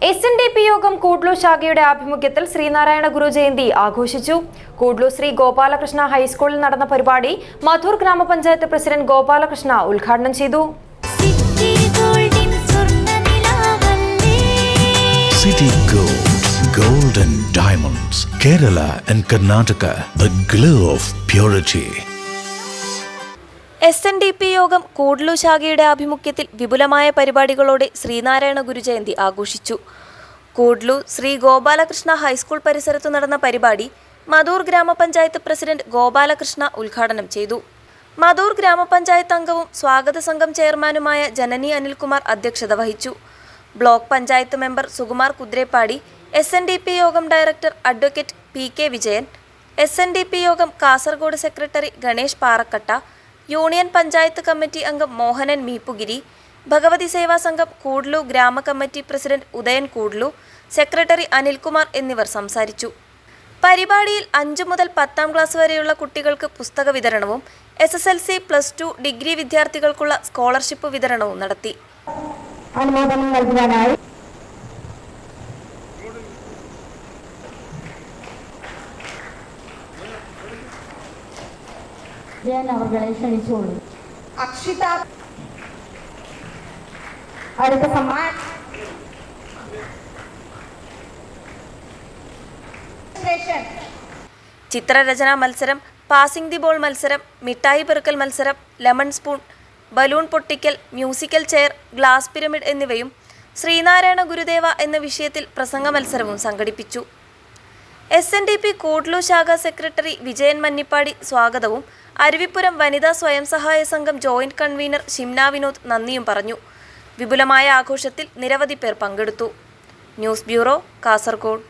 SNDP യോഗം കൂഡ്ലു ശാഖയുടെ ആഭിമുഖ്യത്തിൽ ശ്രീനാരായണ ഗുരു ജയന്തി ആഘോഷിച്ചു. കൂഡ്ലു ശ്രീ ഗോപാലകൃഷ്ണ ഹൈസ്കൂളിൽ നടന്ന പരിപാടി മധൂർ ഗ്രാമപഞ്ചായത്ത് പ്രസിഡന്റ് ഗോപാലകൃഷ്ണ ഉദ്ഘാടനം ചെയ്തു. City Gold, Gold and Diamonds, Kerala and Karnataka, the glow of purity. SNDP യോഗം കൂഡ്ലു ശാഖയുടെ ആഭിമുഖ്യത്തിൽ വിപുലമായ പരിപാടികളോടെ ശ്രീനാരായണ ഗുരു ജയന്തി ആഘോഷിച്ചു. കൂഡ്ലു ശ്രീ ഗോപാലകൃഷ്ണ ഹൈസ്കൂൾ പരിസരത്തു നടന്ന പരിപാടി മധൂർ ഗ്രാമപഞ്ചായത്ത് പ്രസിഡന്റ് ഗോപാലകൃഷ്ണ ഉദ്ഘാടനം ചെയ്തു. മധൂർ ഗ്രാമപഞ്ചായത്ത് അംഗവും സ്വാഗത സംഘം ചെയർമാനുമായ ജനനി അനിൽകുമാർ അധ്യക്ഷത വഹിച്ചു. Block panchayat member Sukumar Kuthirepadi, SNDP യോഗം director advocate PK Vijayan, SNDP യോഗം Kasaragod secretary Ganesh Parakkatta, union panchayat committee അംഗം Mohanan Meepugiri, Bhagavathi Seva Sangham Koodlu Grama committee president Udayan Koodlu, secretary Anilkumar എന്നിവർ സംസാരിച്ചു. പരിപാടിയിൽ 5 മുതൽ 10ാം ക്ലാസ് വരെയുള്ള കുട്ടികൾക്ക് പുസ്തക വിതരണവും SSLC, +2, ഡിഗ്രി വിദ്യാർത്ഥികൾക്കുള്ള സ്കോളർഷിപ്പ് വിതരണവും നടത്തി. അനുമോദനം നൽകുവാനായി ഞാൻ അവരെ ക്ഷണിച്ചോളൂ. അക്ഷിത അടുത്ത സമ്മാനം ചിത്രരചനാ മത്സരം, പാസിംഗ് ദി ബോൾ മത്സരം, മിഠായി പെറുക്കൽ മത്സരം, ലെമൺ സ്പൂൺ, ബലൂൺ പൊട്ടിക്കൽ, മ്യൂസിക്കൽ ചെയർ, ഗ്ലാസ് പിരമിഡ് എന്നിവയും ശ്രീനാരായണ ഗുരുദേവ എന്ന വിഷയത്തിൽ പ്രസംഗ മത്സരവും സംഘടിപ്പിച്ചു. SNDP കൂഡ്ലു ശാഖ സെക്രട്ടറി വിജയൻ മന്നിപ്പാടി സ്വാഗതവും അരുവിപ്പുരം വനിതാ സ്വയം സഹായ സംഘം ജോയിന്റ് കൺവീനർ ഷിംന വിനോദ് നന്ദിയും പറഞ്ഞു. വിപുലമായ ആഘോഷത്തിൽ നിരവധി പേർ പങ്കെടുത്തു. News bureau, Kasaragod.